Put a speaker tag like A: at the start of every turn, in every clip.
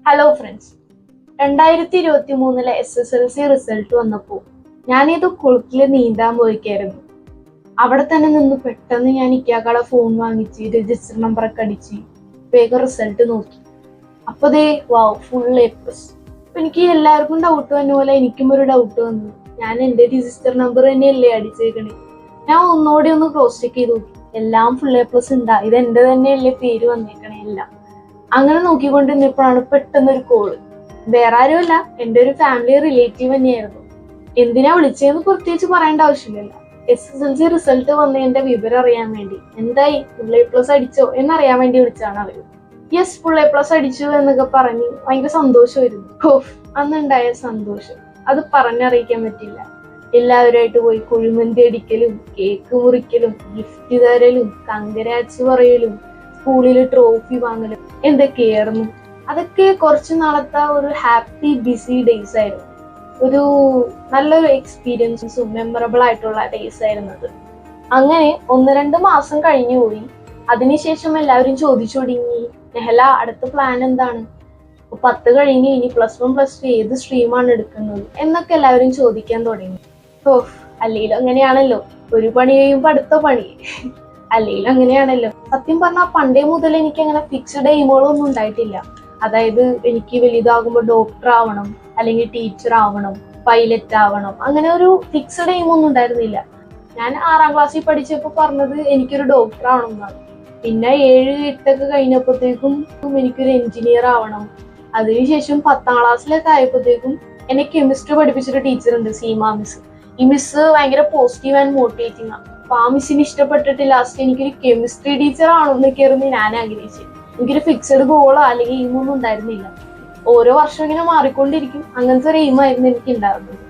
A: Hello friends, 2023 SSLC result വന്നപ്പോൾ ഞാനിത് കുളത്തിൽ നീന്താൻ പോയിക്കായിരുന്നു. അവിടെ തന്നെ നിന്ന് പെട്ടെന്ന് ഞാൻ ഇക്കാക്കടെ ഫോൺ വാങ്ങിച്ച് രജിസ്റ്റർ നമ്പറൊക്കെ അടിച്ച് വേഗം റിസൾട്ട് നോക്കി. അപ്പൊ ദേ വാവ്, ഫുൾ A+. അപ്പൊ എനിക്ക് എല്ലാവർക്കും ഡൗട്ട് വന്ന പോലെ എനിക്കും ഒരു ഡൗട്ട് വന്നു. ഞാൻ എന്റെ രജിസ്റ്റർ നമ്പർ തന്നെയല്ലേ അടിച്ചേക്കണേ? ഞാൻ ഒന്നുകൂടി ഒന്ന് ക്രോസ് ചെക്ക് ചെയ്ത് നോക്കി. എല്ലാം ഫുൾ A+ ഉണ്ടാ, ഇത് എന്റെ തന്നെയല്ലേ പേര് വന്നേക്കണേ എല്ലാം. അങ്ങനെ നോക്കിക്കൊണ്ടിരുന്നപ്പോഴാണ് പെട്ടെന്നൊരു കോള്. വേറെ ആരുമല്ല, എൻ്റെ ഒരു ഫാമിലി റിലേറ്റീവ് തന്നെയായിരുന്നു. എന്തിനാ വിളിച്ചതെന്ന് പ്രത്യേകിച്ച് പറയേണ്ട ആവശ്യമില്ലല്ലോ. SSLC റിസൾട്ട് വന്നതിന്റെ വിവരം അറിയാൻ വേണ്ടി, എന്തായി ഫുൾ A+ അടിച്ചോ എന്നറിയാൻ വേണ്ടി വിളിച്ചാണ് അവര്. യെസ്, ഫുൾ A+ അടിച്ചു എന്നൊക്കെ പറഞ്ഞ് ഭയങ്കര സന്തോഷമായിരുന്നു. അന്നുണ്ടായ സന്തോഷം അത് പറഞ്ഞറിയിക്കാൻ പറ്റില്ല. എല്ലാവരുമായിട്ട് പോയി കുഴിമന്തി അടിക്കലും കേക്ക് മുറിക്കലും ഗിഫ്റ്റ് തരലും കങ്കരാറ്റ്സ് പറയലും സ്കൂളിൽ ട്രോഫി വാങ്ങലും എന്തൊക്കെയായിരുന്നു. അതൊക്കെ കുറച്ചു നാളത്തെ ഒരു ഹാപ്പി ബിസി ഡേയ്സ് ആയിരുന്നു. ഒരു നല്ലൊരു എക്സ്പീരിയൻസും മെമ്മറബിൾ ആയിട്ടുള്ള ഡേയ്സ് ആയിരുന്നത്. അങ്ങനെ 1-2 മാസം കഴിഞ്ഞു പോയി. അതിനുശേഷം എല്ലാവരും ചോദിച്ചു തുടങ്ങി, നെഹല അടുത്ത പ്ലാൻ എന്താണ്? 10 കഴിഞ്ഞ് ഇനി +1 +2 ഏത് സ്ട്രീമാണ് എടുക്കുന്നത് എന്നൊക്കെ എല്ലാവരും ചോദിക്കാൻ തുടങ്ങി. അല്ലെങ്കിലും അങ്ങനെയാണല്ലോ, ഒരു പണി കഴിയുമ്പോ അടുത്ത പണി. അല്ലെങ്കിലും അങ്ങനെയാണല്ലോ. സത്യം പറഞ്ഞാൽ പണ്ടേ മുതൽ എനിക്ക് അങ്ങനെ ഫിക്സ്ഡ് എയിമുകളൊന്നും ഉണ്ടായിട്ടില്ല. അതായത് എനിക്ക് വലുതാകുമ്പോൾ ഡോക്ടർ ആവണം, അല്ലെങ്കിൽ ടീച്ചർ ആവണം, പൈലറ്റ് ആവണം, അങ്ങനെ ഒരു ഫിക്സ്ഡ് എയിം ഒന്നും ഉണ്ടായിരുന്നില്ല. ഞാൻ 6ാം ക്ലാസ്സിൽ പഠിച്ചപ്പോൾ പറഞ്ഞത് എനിക്കൊരു ഡോക്ടർ ആവണം എന്നാണ്. പിന്നെ 7-8 കഴിഞ്ഞപ്പോഴത്തേക്കും എനിക്കൊരു എഞ്ചിനീയർ ആവണം. അതിനുശേഷം 10ാം ക്ലാസ്സിലൊക്കെ ആയപ്പോഴത്തേക്കും എന്നെ കെമിസ്ട്രി പഠിപ്പിച്ചൊരു ടീച്ചർ ഉണ്ട്, സീമ മിസ്. ഈ മിസ് ഭയങ്കര പോസിറ്റീവ് ആൻഡ് മോട്ടിവേറ്റിംഗ് ആണ്. അപ്പൊ ആ മിസ്സിന് ഇഷ്ടപ്പെട്ടിട്ട് ലാസ്റ്റ് എനിക്കൊരു കെമിസ്ട്രി ടീച്ചർ ആണെന്നൊക്കെയായിരുന്നു ഞാൻ ആഗ്രഹിച്ചത്. എനിക്കൊരു ഫിക്സഡ് ഗോളോ അല്ലെങ്കിൽ എയിമൊന്നും ഉണ്ടായിരുന്നില്ല. ഓരോ വർഷം ഇങ്ങനെ മാറിക്കൊണ്ടിരിക്കും. അങ്ങനത്തെ ഒരു എയിമായിരുന്നു എനിക്ക് ഉണ്ടായിരുന്നത്.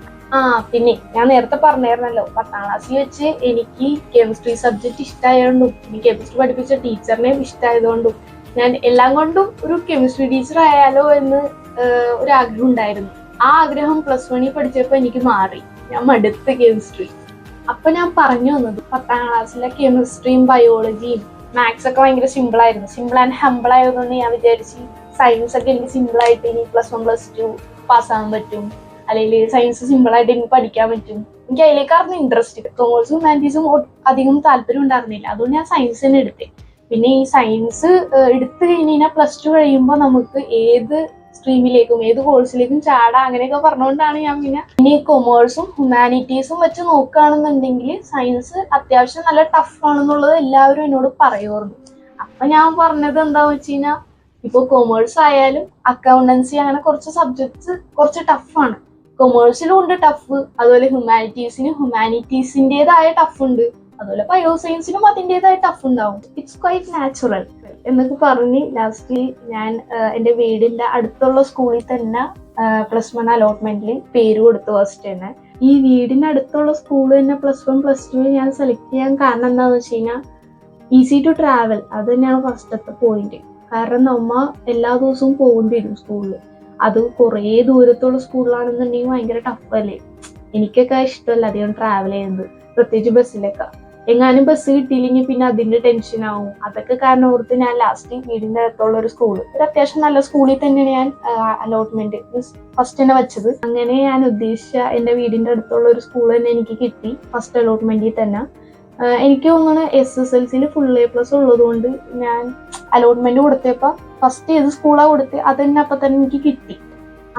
A: പിന്നെ ഞാൻ നേരത്തെ പറഞ്ഞായിരുന്നല്ലോ, 10ാം ക്ലാസ്സിൽ വെച്ച് എനിക്ക് കെമിസ്ട്രി സബ്ജക്ട് ഇഷ്ടമായതുകൊണ്ടും എനിക്ക് കെമിസ്ട്രി പഠിപ്പിച്ച ടീച്ചറിനെയും ഇഷ്ടമായതുകൊണ്ടും ഞാൻ എല്ലാം കൊണ്ടും ഒരു കെമിസ്ട്രി ടീച്ചർ ആയാലോ എന്ന് ഒരു ആഗ്രഹം ഉണ്ടായിരുന്നു. ആ ആഗ്രഹം +1 പഠിച്ചപ്പോൾ എനിക്ക് മാറി. ഞാൻ മടുത്ത് കെമിസ്ട്രി. അപ്പൊ ഞാൻ പറഞ്ഞു വന്നത്, 10ാം ക്ലാസ്സിലെ കെമിസ്ട്രിയും ബയോളജിയും മാത്സ് ഒക്കെ ഭയങ്കര സിമ്പിൾ ആയിരുന്നു. സിമ്പിൾ ആൻഡ് ഹമ്പിൾ ആയതുകൊണ്ട് ഞാൻ വിചാരിച്ച് സയൻസ് ഒക്കെ എനിക്ക് സിമ്പിൾ ആയിട്ട് ഇനി +1 +2 പാസ്സാകാൻ പറ്റും, അല്ലെങ്കിൽ സയൻസ് സിമ്പിൾ ആയിട്ട് എനിക്ക് പഠിക്കാൻ പറ്റും. എനിക്ക് അതിലേക്കായിരുന്നു ഇൻട്രസ്റ്റ്. കൊമേഴ്സും ഹ്യൂമാനിറ്റീസും അധികം താല്പര്യം ഉണ്ടായിരുന്നില്ല. അതുകൊണ്ട് ഞാൻ സയൻസ് തന്നെ എടുത്തേ. പിന്നെ ഈ സയൻസ് എടുത്തു കഴിഞ്ഞാൽ +2 കഴിയുമ്പോൾ നമുക്ക് ഏത് സ്ട്രീമിലേക്കും ഏത് കോഴ്സിലേക്കും ചാടാം, അങ്ങനെയൊക്കെ പറഞ്ഞുകൊണ്ടാണ് ഞാൻ പിന്നെ കൊമേഴ്സും ഹ്യൂമാനിറ്റീസും വെച്ച് നോക്കുകയാണെന്നുണ്ടെങ്കിൽ സയൻസ് അത്യാവശ്യം നല്ല ടഫ് ആണെന്നുള്ളത് എല്ലാവരും എന്നോട് പറയുമായിരുന്നു. അപ്പൊ ഞാൻ പറഞ്ഞത് എന്താന്ന് വെച്ച് കഴിഞ്ഞാൽ, ഇപ്പൊ കൊമേഴ്സ് ആയാലും അക്കൗണ്ടൻസി അങ്ങനെ കുറച്ച് സബ്ജക്ട്സ് കുറച്ച് ടഫാണ്. കൊമേഴ്സിലും ഉണ്ട് ടഫ്, അതുപോലെ ഹ്യൂമാനിറ്റീസിൻ്റെതായ ടഫ് ഉണ്ട്, അതുപോലെ ബയോ സയൻസിനും അതിൻ്റെതായ ടഫ് ഉണ്ടാവും. ഇറ്റ്സ് ക്വൈറ്റ് നാച്ചുറൽ എന്നൊക്കെ പറഞ്ഞ് ലാസ്റ്റ് ഞാൻ എൻ്റെ വീടിന്റെ അടുത്തുള്ള സ്കൂളിൽ തന്നെ +1 അലോട്ട്മെന്റിൽ പേര് കൊടുത്തു ഫസ്റ്റ് തന്നെ. ഈ വീടിന്റെ അടുത്തുള്ള സ്കൂൾ തന്നെ +1 +2 ഞാൻ സെലക്ട് ചെയ്യാൻ കാരണം എന്താണെന്ന് വെച്ച് കഴിഞ്ഞാൽ, ഈസി ടു ട്രാവൽ. അത് തന്നെയാണ് ഫസ്റ്റത്തെ പോയിന്റ്. കാരണം നമ്മ എല്ലാ ദിവസവും പോകേണ്ടി വരും സ്കൂളിൽ. അത് കുറേ ദൂരത്തുള്ള സ്കൂളിലാണെന്നുണ്ടെങ്കിൽ ഭയങ്കര ടഫ് അല്ലേ. എനിക്കൊക്കെ ഇഷ്ടമല്ല അധികം ട്രാവൽ ചെയ്യുന്നത്, പ്രത്യേകിച്ച് ബസ്സിലൊക്കെ. എങ്ങാനും ബസ് കിട്ടിയില്ലെങ്കിൽ പിന്നെ അതിന്റെ ടെൻഷൻ ആവും. അതൊക്കെ കാരണം ഓർത്ത് ഞാൻ ലാസ്റ്റ് വീടിന്റെ അടുത്തുള്ള ഒരു സ്കൂള്, ഒരു അത്യാവശ്യം നല്ല സ്കൂളിൽ തന്നെയാണ് ഞാൻ അലോട്ട്മെന്റ് ഫസ്റ്റ് തന്നെ വെച്ചത്. അങ്ങനെ ഞാൻ ഉദ്ദേശിച്ച എന്റെ വീടിന്റെ അടുത്തുള്ള ഒരു സ്കൂൾ തന്നെ എനിക്ക് കിട്ടി ഫസ്റ്റ് അലോട്ട്മെന്റിൽ തന്നെ. എനിക്ക് തോന്നുന്നു SSLCയിൽ ഫുൾ A+ ഉള്ളത് കൊണ്ട് ഞാൻ അലോട്ട്മെന്റ് കൊടുത്തപ്പോ ഫസ്റ്റ് ഏത് സ്കൂളാണ് കൊടുത്ത് അത് തന്നെ അപ്പൊ തന്നെ എനിക്ക് കിട്ടി.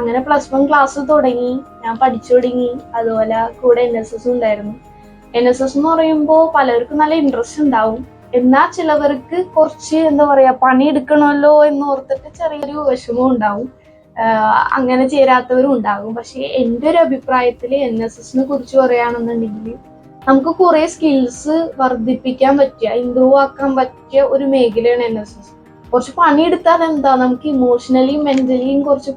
A: അങ്ങനെ +1 ക്ലാസ് തുടങ്ങി, ഞാൻ പഠിച്ചു തുടങ്ങി. അതുപോലെ കൂടെ NSS ഉണ്ടായിരുന്നു. NSS എന്ന് പറയുമ്പോൾ പലർക്കും നല്ല ഇൻട്രസ്റ്റ് ഉണ്ടാവും, എന്നാൽ ചിലവർക്ക് കുറച്ച് എന്താ പറയാ പണി എടുക്കണമല്ലോ എന്ന് ഓർത്തിട്ട് ചെറിയൊരു വിഷമം ഉണ്ടാവും. അങ്ങനെ ചേരാത്തവരും ഉണ്ടാകും. പക്ഷെ എൻ്റെ ഒരു അഭിപ്രായത്തിൽ NSSനെ കുറിച്ച് പറയുകയാണെന്നുണ്ടെങ്കിൽ, നമുക്ക് കുറെ സ്കിൽസ് വർദ്ധിപ്പിക്കാൻ പറ്റിയ, ഇംപ്രൂവ് ആക്കാൻ പറ്റിയ ഒരു മേഖലയാണ് NSS. കുറച്ച് പണിയെടുത്താൽ എന്താ, നമുക്ക് ഇമോഷണലിയും മെന്റലിയും കുറച്ച്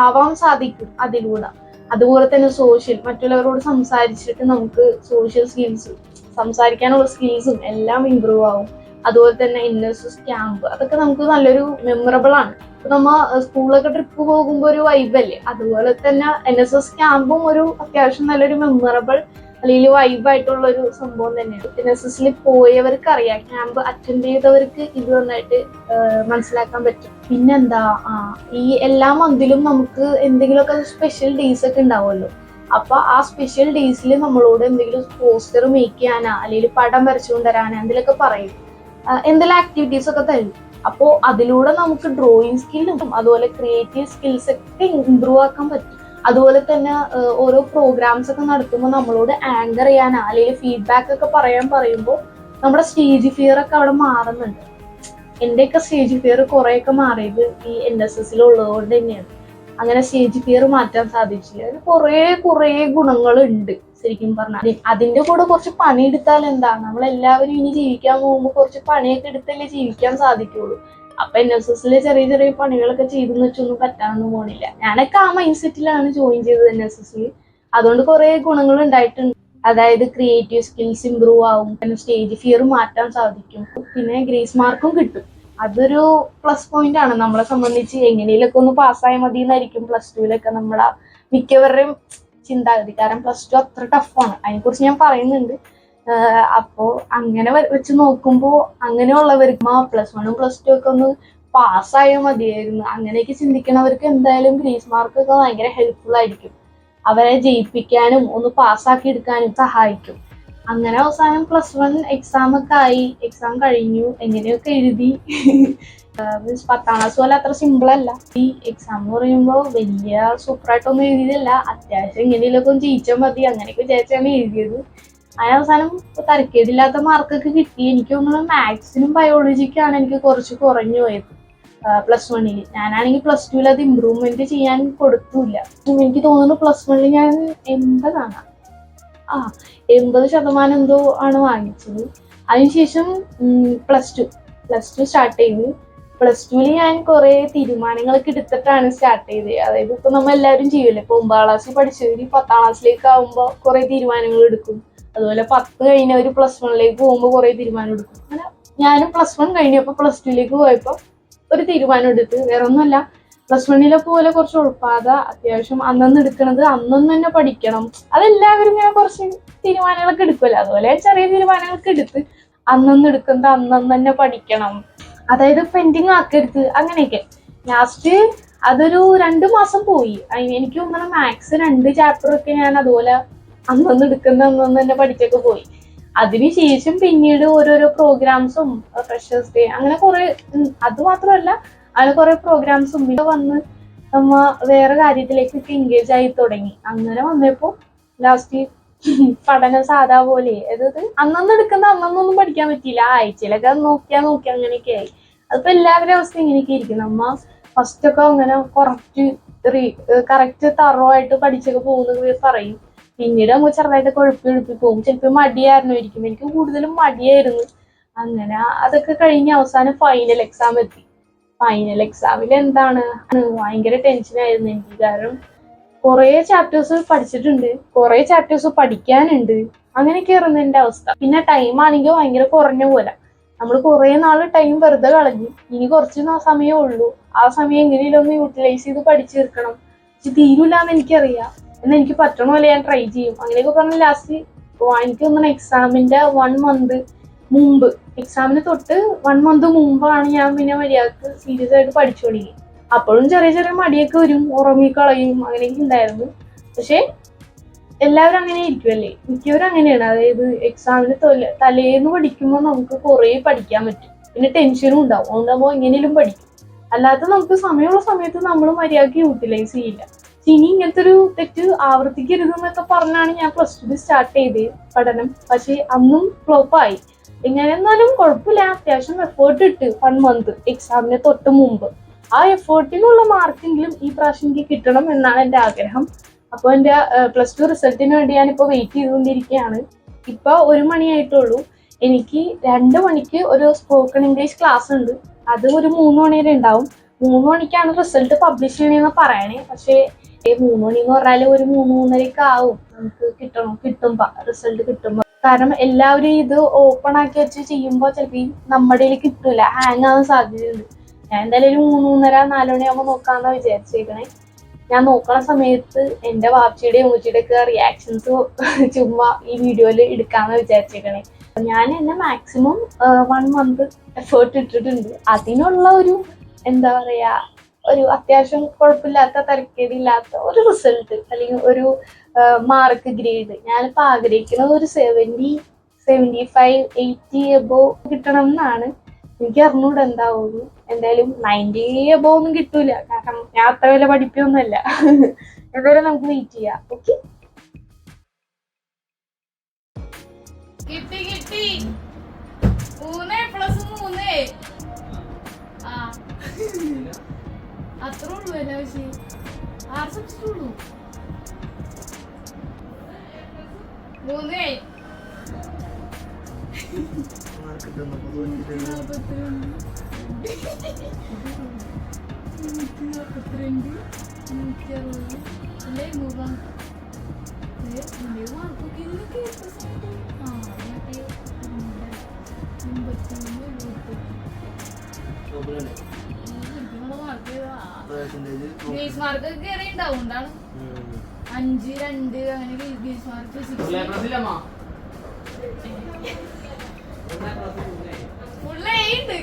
A: ആവാൻ സാധിക്കും അതിലൂടെ. അതുപോലെ തന്നെ മറ്റുള്ളവരോട് സംസാരിച്ചിട്ട് നമുക്ക് സോഷ്യൽ സ്കിൽസ്, സംസാരിക്കാനുള്ള സ്കിൽസും എല്ലാം ഇമ്പ്രൂവ് ആവും. അതുപോലെ തന്നെ NSS ക്യാമ്പ്, അതൊക്കെ നമുക്ക് നല്ലൊരു മെമ്മറബിൾ ആണ്. ഇപ്പൊ നമ്മ സ്കൂളിലൊക്കെ ട്രിപ്പ് പോകുമ്പോൾ ഒരു വൈബല്ലേ, അതുപോലെ തന്നെ NSS ക്യാമ്പും ഒരു അത്യാവശ്യം നല്ലൊരു മെമ്മറബിൾ അല്ലെങ്കിൽ വൈബായിട്ടുള്ള ഒരു സംഭവം തന്നെയാണ്. NSSൽ പോയവർക്ക് അറിയാം, ക്യാമ്പ് അറ്റൻഡ് ചെയ്തവർക്ക് ഇത് നന്നായിട്ട് മനസ്സിലാക്കാൻ പറ്റും. പിന്നെന്താ, ഈ എല്ലാ മന്തിലും നമുക്ക് എന്തെങ്കിലുമൊക്കെ സ്പെഷ്യൽ ഡേയ്സ് ഒക്കെ ഉണ്ടാവുമല്ലോ. അപ്പൊ ആ സ്പെഷ്യൽ ഡേയ്സിൽ നമ്മളോട് എന്തെങ്കിലും പോസ്റ്റർ മേക്ക് ചെയ്യാനാ അല്ലെങ്കിൽ പടം വരച്ചുകൊണ്ട് തരാനാ എന്തെങ്കിലുമൊക്കെ പറയും, എന്തെങ്കിലും ആക്ടിവിറ്റീസ് ഒക്കെ തരും. അപ്പോൾ അതിലൂടെ നമുക്ക് ഡ്രോയിങ് സ്കില്ലും അതുപോലെ ക്രിയേറ്റീവ് സ്കിൽസ് ഒക്കെ ഇമ്പ്രൂവ് ആക്കാൻ പറ്റും. അതുപോലെ തന്നെ ഓരോ പ്രോഗ്രാംസ് ഒക്കെ നടത്തുമ്പോൾ നമ്മളോട് ആങ്കർ ചെയ്യാനാ അല്ലെങ്കിൽ ഫീഡ്ബാക്ക് ഒക്കെ പറയുമ്പോൾ നമ്മുടെ സ്റ്റേജ് ഫിയർ ഒക്കെ അവിടെ മാറുന്നുണ്ട്. എന്റെയൊക്കെ സ്റ്റേജ് ഫിയർ കുറെയൊക്കെ മാറിയത് ഈ NSSൽ ഉള്ളതുകൊണ്ട് തന്നെയാണ്. അങ്ങനെ സ്റ്റേജ് ഫിയർ മാറ്റാൻ സാധിച്ചു. അതിന് കുറേ ഗുണങ്ങളുണ്ട് ശരിക്കും പറഞ്ഞാൽ. അതിന്റെ കൂടെ കുറച്ച് പണിയെടുത്താൽ എന്താ, നമ്മളെല്ലാവരും ഇനി ജീവിക്കാൻ പോകുമ്പോൾ കുറച്ച് പണിയൊക്കെ എടുത്തല്ലേ ജീവിക്കാൻ സാധിക്കുള്ളൂ. അപ്പൊ NSSൽ ചെറിയ പണികളൊക്കെ ചെയ്തെന്ന് വെച്ചൊന്നും പറ്റാനൊന്നും പോണില്ല. ഞാനൊക്കെ ആ മൈൻഡ് സെറ്റിലാണ് ജോയിൻ ചെയ്തത് NSSൽ. അതുകൊണ്ട് കുറെ ഗുണങ്ങൾ ഉണ്ടായിട്ടുണ്ട്. അതായത് ക്രിയേറ്റീവ് സ്കിൽസ് ഇമ്പ്രൂവ് ആവും, പിന്നെ സ്റ്റേജ് ഫിയർ മാറ്റാൻ സാധിക്കും, പിന്നെ ഗ്രേസ് മാർക്കും കിട്ടും. അതൊരു പ്ലസ് പോയിന്റ് ആണ് നമ്മളെ സംബന്ധിച്ച്. എങ്ങനെയൊക്കെ ഒന്ന് പാസ്സായാൽ മതി എന്നായിരിക്കും പ്ലസ് ടുവിലൊക്കെ നമ്മളെ മിക്കവരുടെയും ചിന്താഗതി. കാരണം പ്ലസ് ടു അത്ര ടഫാണ്, അതിനെക്കുറിച്ച് ഞാൻ പറയുന്നുണ്ട്. അപ്പോ അങ്ങനെ വെച്ച് നോക്കുമ്പോൾ അങ്ങനെയുള്ളവർക്ക് +1 +2 ഒക്കെ ഒന്ന് പാസ്സായാൽ മതിയായിരുന്നു, അങ്ങനെയൊക്കെ ചിന്തിക്കുന്നവർക്ക് എന്തായാലും ഗ്രേസ് മാർക്ക് ഒക്കെ ഭയങ്കര ഹെൽപ്ഫുൾ ആയിരിക്കും. അവരെ ജയിപ്പിക്കാനും ഒന്ന് പാസ്സാക്കി എടുക്കാനും സഹായിക്കും. അങ്ങനെ അവസാനം +1 എക്സാം ഒക്കെ ആയി, എക്സാം കഴിഞ്ഞു, എങ്ങനെയൊക്കെ എഴുതി. 10ാം ക്ലാസ് പോലെ അത്ര സിമ്പിൾ അല്ല ഈ എക്സാം എന്ന് പറയുമ്പോൾ. വലിയ സൂപ്പറായിട്ടൊന്നും എഴുതിയതല്ല, അത്യാവശ്യം എങ്ങനെയൊക്കെ ഒന്ന് ജയിച്ചാൽ മതി അങ്ങനെയൊക്കെ വിചാരിച്ചാണ് എഴുതിയത്. അതിന് അവസാനം തരക്കേടില്ലാത്ത മാർക്കൊക്കെ കിട്ടി. എനിക്ക് തോന്നുന്നു മാത്സിനും ബയോളജിക്കാണ് എനിക്ക് കുറച്ച് കുറഞ്ഞു പോയത് +1ൽ. ഞാനാണെങ്കിൽ +2ൽ അത് ഇമ്പ്രൂവ്മെന്റ് ചെയ്യാൻ കൊടുത്തില്ല. എനിക്ക് തോന്നുന്നു +1ൽ ഞാൻ 80% എന്തോ ആണ് വാങ്ങിച്ചത്. അതിനുശേഷം പ്ലസ് ടു സ്റ്റാർട്ട് ചെയ്തു. +2ൽ ഞാൻ കുറെ തീരുമാനങ്ങളൊക്കെ എടുത്തിട്ടാണ് സ്റ്റാർട്ട് ചെയ്തത്. അതായത് ഇപ്പൊ നമ്മൾ എല്ലാവരും ചെയ്യൂലേ, ഇപ്പൊ 9ാം ക്ലാസ്സിൽ പഠിച്ചവര് 10ാം ക്ലാസ്സിലേക്ക് ആവുമ്പോൾ കുറെ തീരുമാനങ്ങൾ എടുക്കും. അതുപോലെ 10 കഴിഞ്ഞവര് +1ലേക്ക് പോകുമ്പോൾ കുറെ തീരുമാനം എടുക്കും. അങ്ങനെ ഞാനും +1 കഴിഞ്ഞപ്പോൾ +2ലേക്ക് പോയപ്പോൾ ഒരു തീരുമാനം എടുത്ത്, വേറെ ഒന്നുമല്ല, +1ലൊക്കെ പോലെ കുറച്ച് ഉൾപ്പാത അത്യാവശ്യം അന്നന്ന് എടുക്കണത് അന്നൊന്ന് തന്നെ പഠിക്കണം. അതെല്ലാവരും ഇങ്ങനെ കുറച്ച് തീരുമാനങ്ങളൊക്കെ എടുക്കുമല്ലോ, അതുപോലെ ചെറിയ തീരുമാനങ്ങളൊക്കെ എടുത്ത് അന്നന്ന് എടുക്കുന്നത് അന്നന്ന് തന്നെ പഠിക്കണം. അതായത് പെൻഡിങ് ആക്കരുത്, അങ്ങനെയൊക്കെ. ലാസ്റ്റ് അതൊരു 2 മാസം പോയി. എനിക്ക് തോന്നുന്നു മാത്സ് 2 ചാപ്റ്ററൊക്കെ ഞാൻ അതുപോലെ അന്നൊന്ന് എടുക്കുന്ന അന്നൊന്ന് തന്നെ പഠിച്ചൊക്കെ പോയി. അതിനുശേഷം പിന്നീട് ഓരോരോ പ്രോഗ്രാംസും ഫ്രഷേഴ്സ് ഡേ അങ്ങനെ കുറെ, അത് മാത്രമല്ല അങ്ങനെ കുറെ പ്രോഗ്രാംസും പിന്നെ വന്ന് നമ്മ വേറെ കാര്യത്തിലേക്കൊക്കെ എൻഗേജ് ആയി തുടങ്ങി. അങ്ങനെ വന്നപ്പോ ലാസ്റ്റ് പഠനം സാധാ പോലെ, അതായത് അന്നൊന്നും എടുക്കുന്ന അന്നൊന്നും പഠിക്കാൻ പറ്റിയില്ല, ആഴ്ചയിലൊക്കെ നോക്കി അങ്ങനെയൊക്കെ ആയി. അതിപ്പോ എല്ലാവരുടെ അവസ്ഥ ഇങ്ങനെയൊക്കെ ഇരിക്കും. നമ്മ ഫസ്റ്റ് ഒക്കെ അങ്ങനെ കറക്റ്റ് തറോ ആയിട്ട് പഠിച്ചൊക്കെ പോകുന്നത് പറയും. പിന്നീട് നമുക്ക് ചെറുതായിട്ട് കുഴപ്പി പോകും. ചിലപ്പോൾ മടിയായിരുന്നു, എനിക്ക് കൂടുതലും മടിയായിരുന്നു. അങ്ങനെ അതൊക്കെ കഴിഞ്ഞ് അവസാനം ഫൈനൽ എക്സാം എത്തി. ഫൈനൽ എക്സാമിൽ എന്താണ്, ഭയങ്കര ടെൻഷനായിരുന്നു എനിക്ക്. കാരണം കുറെ ചാപ്റ്റേഴ്സ് പഠിച്ചിട്ടുണ്ട്, കുറെ ചാപ്റ്റേഴ്സ് പഠിക്കാനുണ്ട്, അങ്ങനെയൊക്കെ ആയിരുന്നു എന്റെ അവസ്ഥ. പിന്നെ ടൈം ആണെങ്കിൽ ഭയങ്കര കുറഞ്ഞ പോലെ. നമ്മൾ കുറെ നാള് ടൈം വെറുതെ കളഞ്ഞു. ഇനി കുറച്ച് സമയമേ ഉള്ളൂ, ആ സമയം എങ്ങനെയും ഒന്ന് യൂട്ടിലൈസ് ചെയ്ത് പഠിച്ചു തീർക്കണം. പക്ഷെ തീരൂലെന്ന് എനിക്കറിയാം, എന്നാൽ എനിക്ക് പറ്റണ പോലെ ഞാൻ ട്രൈ ചെയ്യും. അങ്ങനെയൊക്കെ പറഞ്ഞ് ലാസ്റ്റ് എനിക്ക് തോന്നുന്നു എക്സാമിന്റെ 1 മന്ത് മുമ്പ്, എക്സാമിന് തൊട്ട് 1 മന്ത് മുമ്പാണ് ഞാൻ പിന്നെ മര്യാദക്ക് സീരിയസ് ആയിട്ട് പഠിച്ചു തുടങ്ങി. അപ്പോഴും ചെറിയ മടിയൊക്കെ വരും, ഉറങ്ങിക്കളയും, അങ്ങനെയൊക്കെ ഉണ്ടായിരുന്നു. പക്ഷെ എല്ലാവരും അങ്ങനെ ഇരിക്കുമല്ലേ, മിക്കവരും അങ്ങനെയാണ്. അതായത് എക്സാമിന് തലേന്ന് പഠിക്കുമ്പോൾ നമുക്ക് കുറെ പഠിക്കാൻ പറ്റും, പിന്നെ ടെൻഷനും ഉണ്ടാവും. അതുകൊണ്ടാകുമ്പോൾ എങ്ങനെയും പഠിക്കും. അല്ലാതെ നമുക്ക് സമയമുള്ള സമയത്ത് നമ്മൾ മര്യാദക്ക് യൂട്ടിലൈസ് ചെയ്യില്ല. ഇനി ഇങ്ങനത്തെ ഒരു തെറ്റ് ആവർത്തിക്കരുത് എന്നൊക്കെ പറഞ്ഞാണ് ഞാൻ +2 സ്റ്റാർട്ട് ചെയ്തത് പഠനം. പക്ഷെ അന്നും ഫ്ലോപ്പായി. എങ്ങനെ എന്നാലും കുഴപ്പമില്ല, അത്യാവശ്യം എഫേർട്ട് ഇട്ട് 1 മന്ത് എക്സാമിന് തൊട്ട് മുമ്പ്. ആ എഫേർട്ടിനുള്ള മാർക്കെങ്കിലും ഈ പ്രാവശ്യം എനിക്ക് കിട്ടണം എന്നാണ് എൻ്റെ ആഗ്രഹം. അപ്പോൾ എൻ്റെ +2 റിസൾട്ടിന് വേണ്ടി ഞാനിപ്പോൾ വെയിറ്റ് ചെയ്തുകൊണ്ടിരിക്കുകയാണ്. ഇപ്പൊ 1 മണിയായിട്ടുള്ളൂ. എനിക്ക് 2 മണിക്ക് ഒരു സ്പോക്കൺ ഇംഗ്ലീഷ് ക്ലാസ് ഉണ്ട്. അത് ഒരു 3 മണി വരെ ഉണ്ടാവും. 3 മണിക്കാണ് റിസൾട്ട് പബ്ലിഷ് ചെയ്യണമെന്ന് പറയണേ. പക്ഷേ 3 മണി എന്ന് പറഞ്ഞാൽ ഒരു 3-3:30 ആവും നമുക്ക് കിട്ടുമ്പോ റിസൾട്ട് കിട്ടുമ്പോ. കാരണം എല്ലാവരും ഇത് ഓപ്പൺ ആക്കി വെച്ച് ചെയ്യുമ്പോൾ ചിലപ്പോൾ നമ്മുടെ കിട്ടൂല, ഹാങ് ആവാൻ സാധ്യതയുണ്ട്. ഞാൻ എന്തായാലും ഒരു 3-3:30-4 മണിയാകുമ്പോൾ നോക്കാന്നാ വിചാരിച്ചേക്കണേ. ഞാൻ നോക്കണ സമയത്ത് എൻ്റെ വാപ്പച്ചിയുടെയും ഉമ്മച്ചിയുടെ ഒക്കെ റിയാക്ഷൻസ് ചുമ്മാ ഈ വീഡിയോയിൽ എടുക്കാന്ന് വിചാരിച്ചേക്കണേ. ഞാൻ എന്നെ മാക്സിമം 1 month എഫേർട്ട് ഇട്ടിട്ടുണ്ട്. അതിനുള്ള ഒരു എന്താ പറയാ, ഒരു അത്യാവശ്യം കുഴപ്പമില്ലാത്ത തരക്കേടില്ലാത്ത ഒരു റിസൾട്ട് അല്ലെങ്കിൽ ഒരു മാർക്ക് ഗ്രേഡ് ഞാനിപ്പോൾ ആഗ്രഹിക്കുന്നത് ഒരു 75 80 എബോ കിട്ടണം എന്നാണ്. എനിക്ക് അറിഞ്ഞൂടെ എന്താവുന്നു. എന്തായാലും 90 എബോ ഒന്നും കിട്ടൂല, കാരണം ഞാൻ അത്ര വലിയ പഠിപ്പൊന്നുമല്ല. എന്തായാലും നമുക്ക് വെയിറ്റ് ചെയ്യാം. ഓക്കെ,
B: കിട്ടി 3+3 അത്ര ഉള്ളു. എല്ലാ വിഷയം 6 സബ്ജക്റ്റ് ഉള്ളൂ. 3 ഗ്രേസ് മാർക്ക് കയറി ഉണ്ടാവും. കൊണ്ടാണ് 5, 2 അങ്ങനെ ഗ്രേസ് മാർക്ക് ഫുള്ള് ഉണ്ട്.